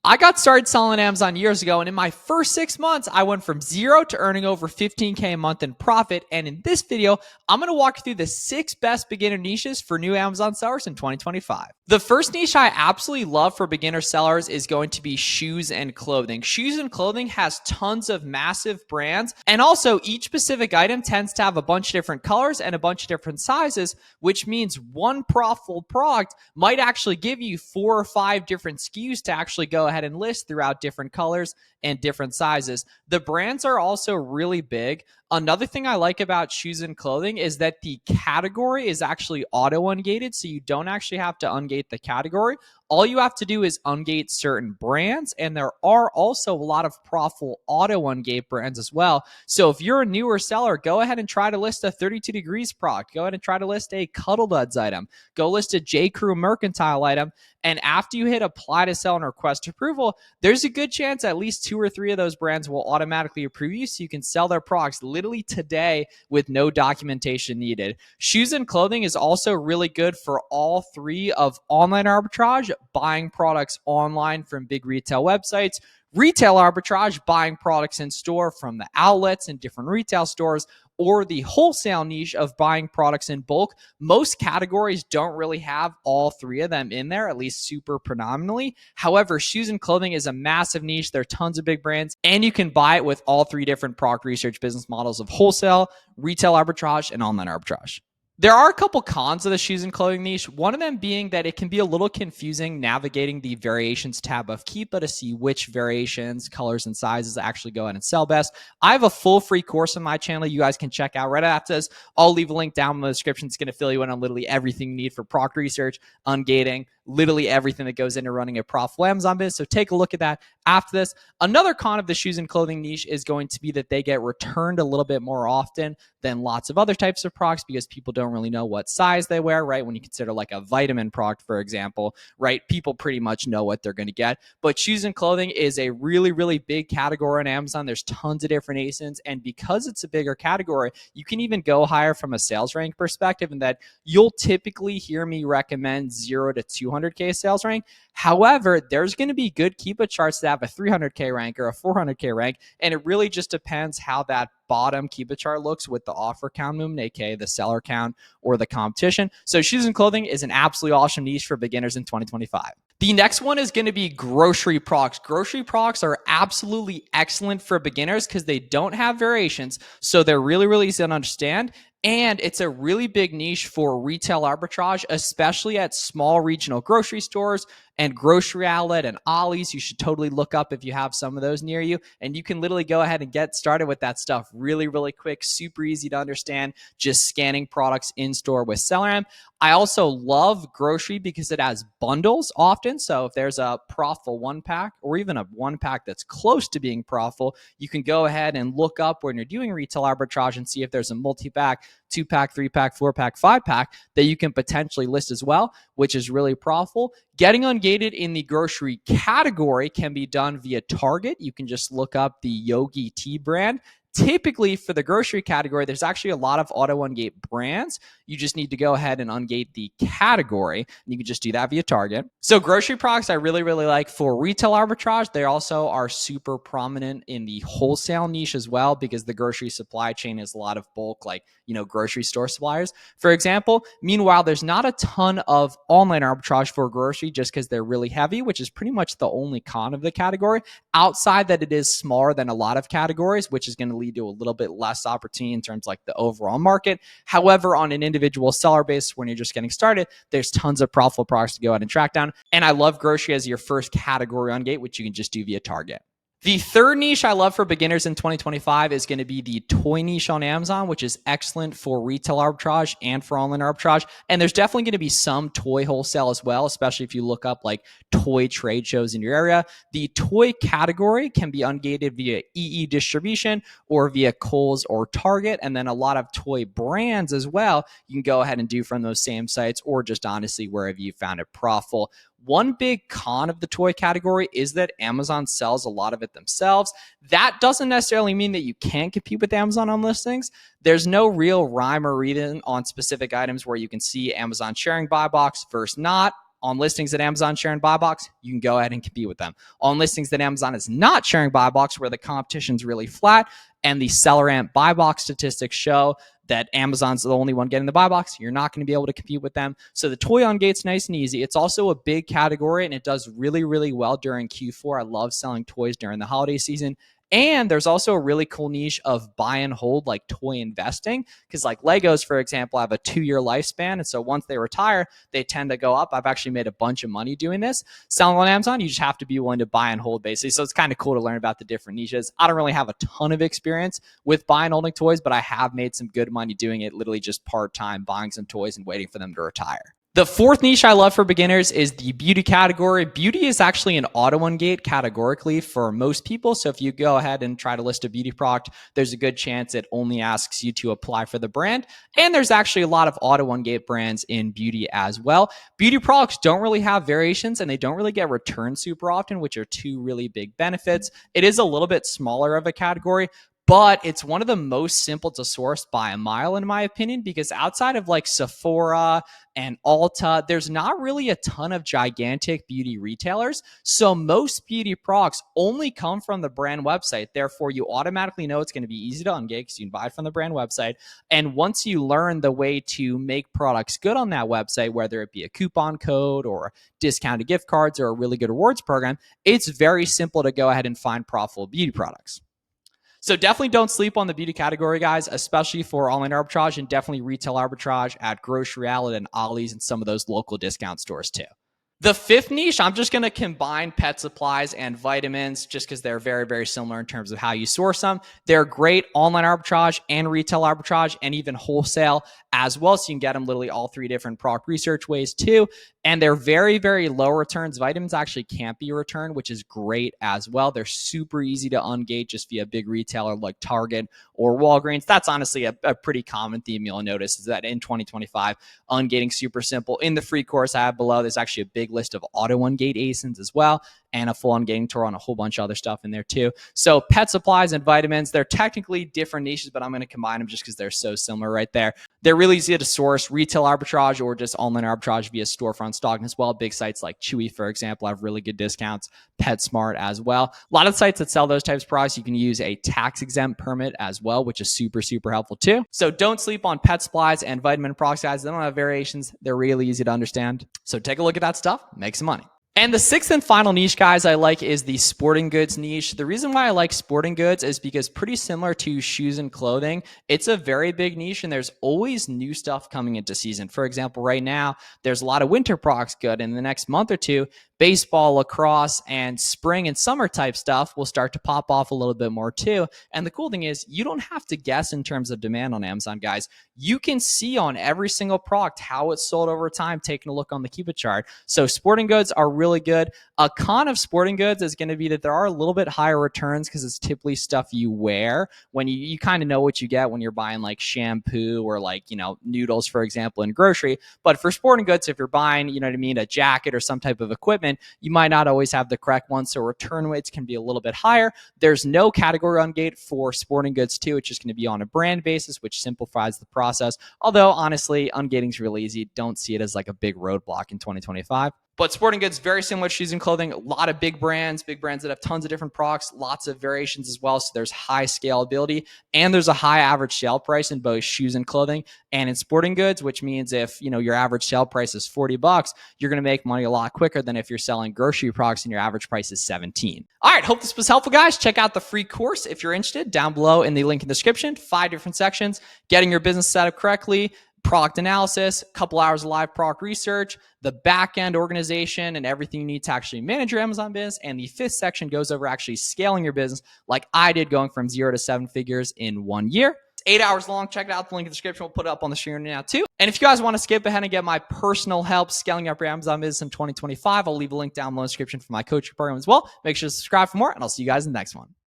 I got started selling Amazon years ago, and in my first 6 months, I went from zero to earning over 15K a month in profit. And in this video, I'm going to walk you through the 6 best beginner niches for new Amazon sellers in 2025. The first niche I absolutely love for beginner sellers is going to be shoes and clothing. Shoes and clothing has tons of massive brands, and also each specific item tends to have a bunch of different colors and a bunch of different sizes, which means one profitable product might actually give you 4 or 5 different SKUs to actually go ahead and list throughout different colors and different sizes. The brands are also really big. Another thing I like about shoes and clothing is that the category is actually auto ungated, so you don't actually have to ungate the category. All you have to do is ungate certain brands, and there are also a lot of profitable auto ungate brands as well. So if you're a newer seller, go ahead and try to list a 32 Degrees product. Go ahead and try to list a Cuddle Duds item. Go list a J. Crew Mercantile item. And after you hit apply to sell and request approval, there's a good chance at least 2 or 3 of those brands will automatically approve you, so you can sell their products literally today with no documentation needed. Shoes and clothing is also really good for all 3 of online arbitrage, buying products online from big retail websites, retail arbitrage, buying products in store from the outlets and different retail stores, or the wholesale niche of buying products in bulk. Most categories don't really have all 3 of them in there, at least super predominantly. However, shoes and clothing is a massive niche. There are tons of big brands, and you can buy it with all 3 different product research business models of wholesale, retail arbitrage, and online arbitrage. There are a couple cons of the shoes and clothing niche, one of them being that it can be a little confusing navigating the variations tab of Keepa to see which variations, colors, and sizes actually go ahead and sell best. I have a full free course on my channel you guys can check out right after this. I'll leave a link down in the description. It's going to fill you in on literally everything you need for product research, ungating, literally everything that goes into running a profitable Amazon business. So take a look at that after this. Another con of the shoes and clothing niche is going to be that they get returned a little bit more often than lots of other types of products because people don't really know what size they wear, right? When you consider like a vitamin product, for example, right? People pretty much know what they're going to get. But shoes and clothing is a really, really big category on Amazon. There's tons of different ASINs. And because it's a bigger category, you can even go higher from a sales rank perspective, in that you'll typically hear me recommend 0 to 200K sales rank. However, there's going to be good Keepa charts that have a 300K rank or a 400K rank, and it really just depends how that bottom Keepa chart looks with the offer count movement, aka the seller count or the competition. So shoes and clothing is an absolutely awesome niche for beginners in 2025. The next one is going to be grocery products. Grocery products are absolutely excellent for beginners because they don't have variations, so they're really, really easy to understand. And it's a really big niche for retail arbitrage, especially at small regional grocery stores and grocery outlet and Ollie's. You should totally look up if you have some of those near you. And you can literally go ahead and get started with that stuff really, really quick, super easy to understand, just scanning products in store with SellerM. I also love grocery because it has bundles often. So if there's a profitable 1-pack or even a 1-pack that's close to being profitable, you can go ahead and look up when you're doing retail arbitrage and see if there's a multi-pack, 2-pack, 3-pack, 4-pack, 5-pack that you can potentially list as well, which is really profitable. Getting ungated in the grocery category can be done via Target. You can just look up the Yogi Tea brand. Typically for the grocery category, there's actually a lot of auto ungate brands. You just need to go ahead and ungate the category, and you can just do that via Target. So grocery products I really, really like for retail arbitrage. They also are super prominent in the wholesale niche as well, because the grocery supply chain is a lot of bulk, like, grocery store suppliers, for example. Meanwhile, there's not a ton of online arbitrage for grocery just because they're really heavy, which is pretty much the only con of the category, outside that it is smaller than a lot of categories, which is going to lead to a little bit less opportunity in terms of like the overall market. However, on an individual seller base, when you're just getting started, there's tons of profitable products to go out and track down. And I love grocery as your first category on gate, which you can just do via Target. The third niche I love for beginners in 2025 is going to be the toy niche on Amazon, which is excellent for retail arbitrage and for online arbitrage. And there's definitely going to be some toy wholesale as well, especially if you look up like toy trade shows in your area. The toy category can be ungated via EE distribution or via Kohl's or Target. And then a lot of toy brands as well, you can go ahead and do from those same sites, or just honestly wherever you found it profitable. One big con of the toy category is that Amazon sells a lot of it themselves. That doesn't necessarily mean that you can't compete with Amazon on listings. There's no real rhyme or reason on specific items where you can see Amazon sharing buy box versus not. On listings that Amazon sharing buy box, you can go ahead and compete with them. On listings that Amazon is not sharing buy box, where the competition's really flat and the seller amp buy box statistics show that Amazon's the only one getting the buy box, you're not going to be able to compete with them. So the toy on gate's nice and easy. It's also a big category and it does really, really well during Q4. I love selling toys during the holiday season. And there's also a really cool niche of buy and hold, like toy investing, because like Legos, for example, have a 2-year lifespan. And so once they retire, they tend to go up. I've actually made a bunch of money doing this. Selling on Amazon, you just have to be willing to buy and hold, basically. So it's kind of cool to learn about the different niches. I don't really have a ton of experience with buying and holding toys, but I have made some good money doing it, literally just part-time, buying some toys and waiting for them to retire. The fourth niche I love for beginners is the beauty category. Beauty is actually an auto-on gate categorically for most people. So if you go ahead and try to list a beauty product, there's a good chance it only asks you to apply for the brand. And there's actually a lot of auto-on gate brands in beauty as well. Beauty products don't really have variations and they don't really get returned super often, which are two really big benefits. It is a little bit smaller of a category, but it's one of the most simple to source by a mile, in my opinion, because outside of like Sephora and Ulta, there's not really a ton of gigantic beauty retailers. So most beauty products only come from the brand website. Therefore, you automatically know it's going to be easy to ungate because you can buy it from the brand website. And once you learn the way to make products good on that website, whether it be a coupon code or discounted gift cards or a really good rewards program, it's very simple to go ahead and find profitable beauty products. So definitely don't sleep on the beauty category, guys, especially for online arbitrage, and definitely retail arbitrage at Grocery Outlet and Ollie's and some of those local discount stores too. The fifth niche, I'm just going to combine pet supplies and vitamins just because they're very, very similar in terms of how you source them. They're great online arbitrage and retail arbitrage and even wholesale as well. So you can get them literally all three different product research ways too. And they're very, very low returns. Vitamins actually can't be returned, which is great as well. They're super easy to ungate just via a big retailer like Target or Walgreens. That's honestly a pretty common theme you'll notice is that in 2025, ungating super simple. In the free course I have below, there's actually a big list of auto ungate ASINs as well, and a full ungating tour on a whole bunch of other stuff in there too. So pet supplies and vitamins, they're technically different niches, but I'm going to combine them just because they're so similar right there. They're really easy to source. Retail arbitrage or just online arbitrage via storefront stock as well. Big sites like Chewy, for example, have really good discounts. PetSmart as well. A lot of sites that sell those types of products, you can use a tax exempt permit as well, which is super, super helpful too. So don't sleep on pet supplies and vitamin products, guys. They don't have variations. They're really easy to understand. So take a look at that stuff, make some money. And the sixth and final niche, guys, I like is the sporting goods niche. The reason why I like sporting goods is because pretty similar to shoes and clothing, it's a very big niche and there's always new stuff coming into season. For example, right now, there's a lot of winter products good. In the next month or two, baseball, lacrosse, and spring and summer type stuff will start to pop off a little bit more too. And the cool thing is you don't have to guess in terms of demand on Amazon, guys. You can see on every single product how it's sold over time, taking a look on the Cupid chart. So sporting goods are really good. A con of sporting goods is going to be that there are a little bit higher returns because it's typically stuff you wear when you kind of know what you get when you're buying like shampoo or like, noodles, for example, in grocery. But for sporting goods, if you're buying, a jacket or some type of equipment, you might not always have the correct one. So return rates can be a little bit higher. There's no category ungate for sporting goods too. It's just going to be on a brand basis, which simplifies the process. Although honestly, ungating is really easy. Don't see it as like a big roadblock in 2025. But sporting goods, very similar to shoes and clothing. A lot of big brands that have tons of different products, lots of variations as well. So there's high scalability and there's a high average sale price in both shoes and clothing and in sporting goods, which means if your average sale price is $40, you're going to make money a lot quicker than if you're selling grocery products and your average price is $17. All right, hope this was helpful, guys. Check out the free course if you're interested down below in the link in the description. 5 different sections, getting your business set up correctly, product analysis, a couple hours of live product research, the back-end organization and everything you need to actually manage your Amazon business. And the 5th section goes over actually scaling your business like I did, going from 0 to 7 figures in 1 year. It's 8 hours long. Check it out. The link in the description. We'll put it up on the screen now too. And if you guys want to skip ahead and get my personal help scaling up your Amazon business in 2025, I'll leave a link down below in the description for my coaching program as well. Make sure to subscribe for more, and I'll see you guys in the next one.